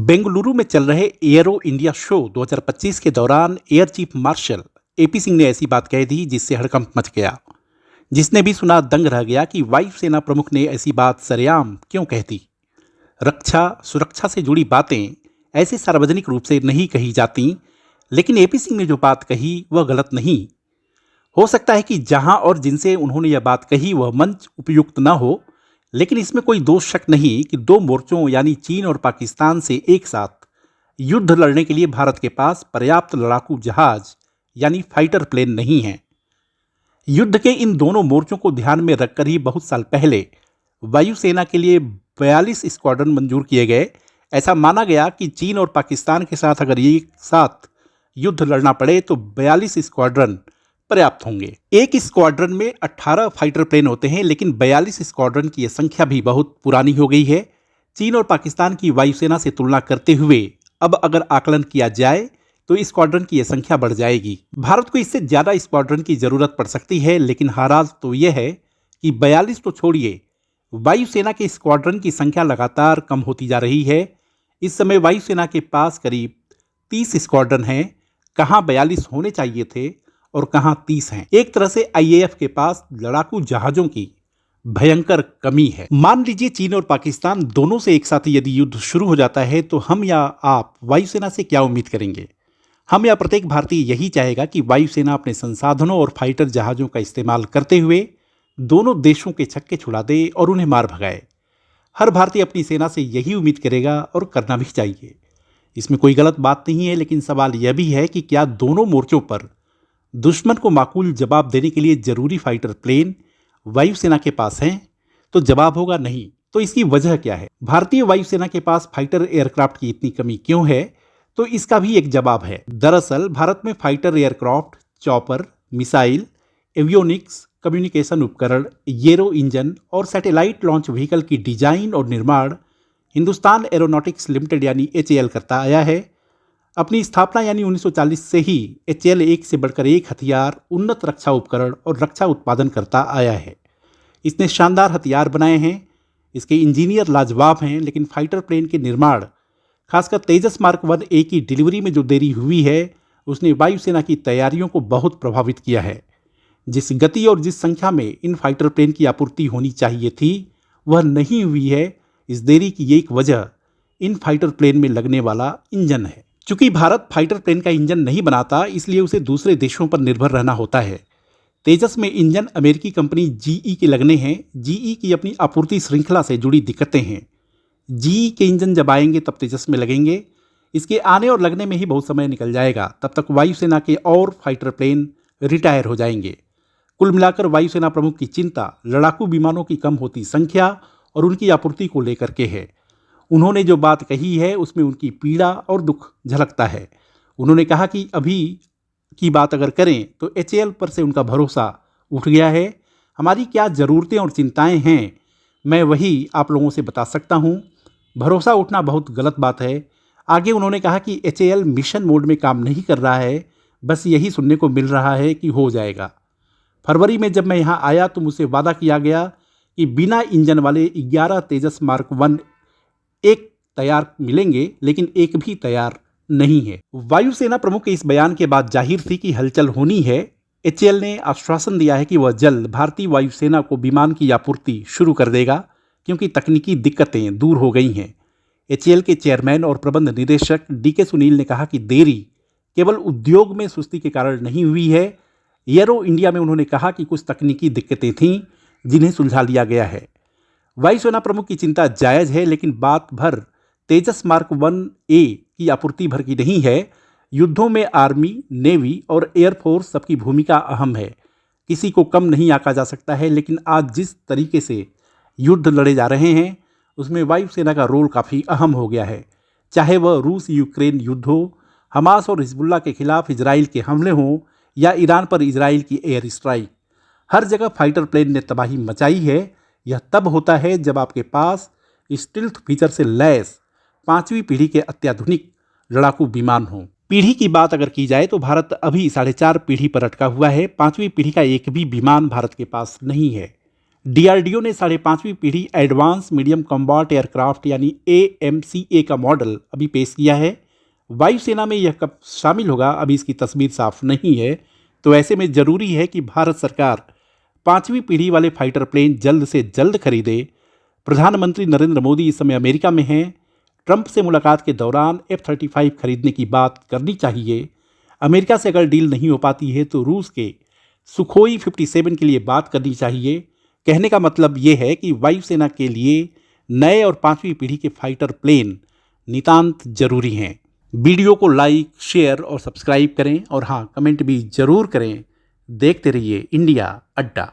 बेंगलुरु में चल रहे एयरो इंडिया शो 2025 के दौरान air chief marshal AP Singh ने ऐसी बात कह दी जिससे हड़कंप मच गया। जिसने भी सुना दंग रह गया कि वायुसेना प्रमुख ने ऐसी बात सरेआम क्यों कह दी। रक्षा सुरक्षा से जुड़ी बातें ऐसे सार्वजनिक रूप से नहीं कही जाती, लेकिन एपी सिंह ने जो बात कही वह गलत नहीं। हो सकता है कि जहां और जिनसे उन्होंने यह बात कही वह मंच उपयुक्त न हो, लेकिन इसमें कोई दोष शक नहीं कि दो मोर्चों यानी चीन और पाकिस्तान से एक साथ युद्ध लड़ने के लिए भारत के पास पर्याप्त लड़ाकू जहाज यानी फाइटर प्लेन नहीं हैं। युद्ध के इन दोनों मोर्चों को ध्यान में रखकर ही बहुत साल पहले वायुसेना के लिए 42 स्क्वाड्रन मंजूर किए गए। ऐसा माना गया कि चीन और पाकिस्तान के साथ अगर एक साथ युद्ध लड़ना पड़े तो 42 स्क्वाड्रन पर्याप्त होंगे। एक स्क्वाड्रन में 18 फाइटर प्लेन होते हैं, लेकिन 42 स्क्वाड्रन की यह संख्या भी बहुत पुरानी हो गई है। चीन और पाकिस्तान की वायुसेना से तुलना करते हुए अब अगर आकलन किया जाए तो स्क्वाड्रन की यह संख्या बढ़ जाएगी। भारत को इससे ज़्यादा स्क्वाड्रन की ज़रूरत पड़ सकती है, लेकिन हाराज तो यह है कि 42 तो छोड़िए, वायुसेना के स्क्वाड्रन की संख्या लगातार कम होती जा रही है। इस समय वायुसेना के पास करीब 30 स्क्वाड्रन हैं। कहाँ 42 होने चाहिए थे और कहां 30 हैं। एक तरह से आईएएफ के पास लड़ाकू जहाजों की भयंकर कमी है। मान लीजिए चीन और पाकिस्तान दोनों से एक साथ यदि युद्ध शुरू हो जाता है तो हम या आप वायुसेना से क्या उम्मीद करेंगे। हम या प्रत्येक भारतीय यही चाहेगा कि वायुसेना अपने संसाधनों और फाइटर जहाजों का इस्तेमाल करते हुए दोनों देशों के छक्के छुड़ा दे और उन्हें मार भगाए। हर भारतीय अपनी सेना से यही उम्मीद करेगा और करना भी चाहिए। इसमें कोई गलत बात नहीं है, लेकिन सवाल यह भी है कि क्या दोनों मोर्चों पर दुश्मन को माकूल जवाब देने के लिए जरूरी फाइटर प्लेन वायुसेना के पास हैं? तो जवाब होगा नहीं। तो इसकी वजह क्या है? भारतीय वायुसेना के पास फाइटर एयरक्राफ्ट की इतनी कमी क्यों है? तो इसका भी एक जवाब है। दरअसल भारत में fighter aircraft, chopper, missile, avionics, communication उपकरण, एरो इंजन और सैटेलाइट लॉन्च व्हीकल की डिजाइन और निर्माण हिंदुस्तान एरोनॉटिक्स लिमिटेड यानी एचएएल करता आया है। अपनी स्थापना यानी 1940 से ही एचएएल एक से बढ़कर एक हथियार, उन्नत रक्षा उपकरण और रक्षा उत्पादन करता आया है। इसने शानदार हथियार बनाए हैं, इसके इंजीनियर लाजवाब हैं, लेकिन फाइटर प्लेन के निर्माण, खासकर तेजस मार्क 1A की डिलीवरी में जो देरी हुई है उसने वायुसेना की तैयारियों को बहुत प्रभावित किया है। जिस गति और जिस संख्या में इन फाइटर प्लेन की आपूर्ति होनी चाहिए थी वह नहीं हुई है। इस देरी की एक वजह इन फाइटर प्लेन में लगने वाला इंजन है। चूंकि भारत फाइटर प्लेन का इंजन नहीं बनाता, इसलिए उसे दूसरे देशों पर निर्भर रहना होता है। तेजस में इंजन अमेरिकी कंपनी जीई के लगने हैं। जीई की अपनी आपूर्ति श्रृंखला से जुड़ी दिक्कतें हैं। जीई के इंजन जब आएंगे तब तेजस में लगेंगे। इसके आने और लगने में ही बहुत समय निकल जाएगा। तब तक वायुसेना के और फाइटर प्लेन रिटायर हो जाएंगे। कुल मिलाकर वायुसेना प्रमुख की चिंता लड़ाकू विमानों की कम होती संख्या और उनकी आपूर्ति को लेकर के है। उन्होंने जो बात कही है उसमें उनकी पीड़ा और दुख झलकता है। उन्होंने कहा कि अभी की बात अगर करें तो एचएएल पर से उनका भरोसा उठ गया है। हमारी क्या ज़रूरतें और चिंताएं हैं, मैं वही आप लोगों से बता सकता हूं। भरोसा उठना बहुत गलत बात है। आगे उन्होंने कहा कि एचएएल मिशन मोड में काम नहीं कर रहा है, बस यही सुनने को मिल रहा है कि हो जाएगा। फरवरी में जब मैं यहाँ आया तो मुझसे वादा किया गया कि बिना इंजन वाले 11 तेजस मार्क 1 तैयार मिलेंगे, लेकिन एक भी तैयार नहीं है। वायुसेना प्रमुख के इस बयान के बाद जाहिर थी कि हलचल होनी है। एचएएल ने आश्वासन दिया है कि वह जल्द भारतीय वायुसेना को विमान की आपूर्ति शुरू कर देगा, क्योंकि तकनीकी दिक्कतें दूर हो गई हैं। एचएएल के चेयरमैन और प्रबंध निदेशक डीके सुनील ने कहा कि देरी केवल उद्योग में सुस्ती के कारण नहीं हुई है। एरो इंडिया में उन्होंने कहा कि कुछ तकनीकी दिक्कतें थीं जिन्हें सुलझा लिया गया है। वायुसेना प्रमुख की चिंता जायज़ है, लेकिन बात भर तेजस मार्क 1A की आपूर्ति भर की नहीं है। युद्धों में आर्मी, नेवी और एयरफोर्स सबकी भूमिका अहम है। किसी को कम नहीं आंका जा सकता है, लेकिन आज जिस तरीके से युद्ध लड़े जा रहे हैं उसमें वायुसेना का रोल काफ़ी अहम हो गया है। चाहे वह रूस यूक्रेन युद्ध हो, हमास और हिजबुल्ला के खिलाफ इजराइल के हमले हों या ईरान पर इजराइल की एयर स्ट्राइक, हर जगह फाइटर प्लेन ने तबाही मचाई है। यह तब होता है जब आपके पास स्टील्थ फीचर से लैस 5वीं पीढ़ी के अत्याधुनिक लड़ाकू विमान हों। पीढ़ी की बात अगर की जाए तो भारत अभी 4.5 पीढ़ी पर अटका हुआ है। 5वीं पीढ़ी का एक भी विमान भारत के पास नहीं है। डीआरडीओ ने 5.5वीं पीढ़ी एडवांस मीडियम कॉम्बैट एयरक्राफ्ट यानी AMCA का मॉडल अभी पेश किया है। वायुसेना में यह कब शामिल होगा अभी इसकी तस्वीर साफ नहीं है। तो ऐसे में ज़रूरी है कि भारत सरकार 5वीं पीढ़ी वाले फाइटर प्लेन जल्द से जल्द खरीदे। प्रधानमंत्री नरेंद्र मोदी इस समय अमेरिका में हैं। ट्रंप से मुलाकात के दौरान F-35 खरीदने की बात करनी चाहिए। अमेरिका से अगर डील नहीं हो पाती है तो रूस के सुखोई 57 के लिए बात करनी चाहिए। कहने का मतलब ये है कि वायुसेना के लिए नए और 5वीं पीढ़ी के फाइटर प्लेन नितांत जरूरी हैं। वीडियो को लाइक, शेयर और सब्सक्राइब करें और हाँ, कमेंट भी जरूर करें। देखते रहिए इंडिया अड्डा।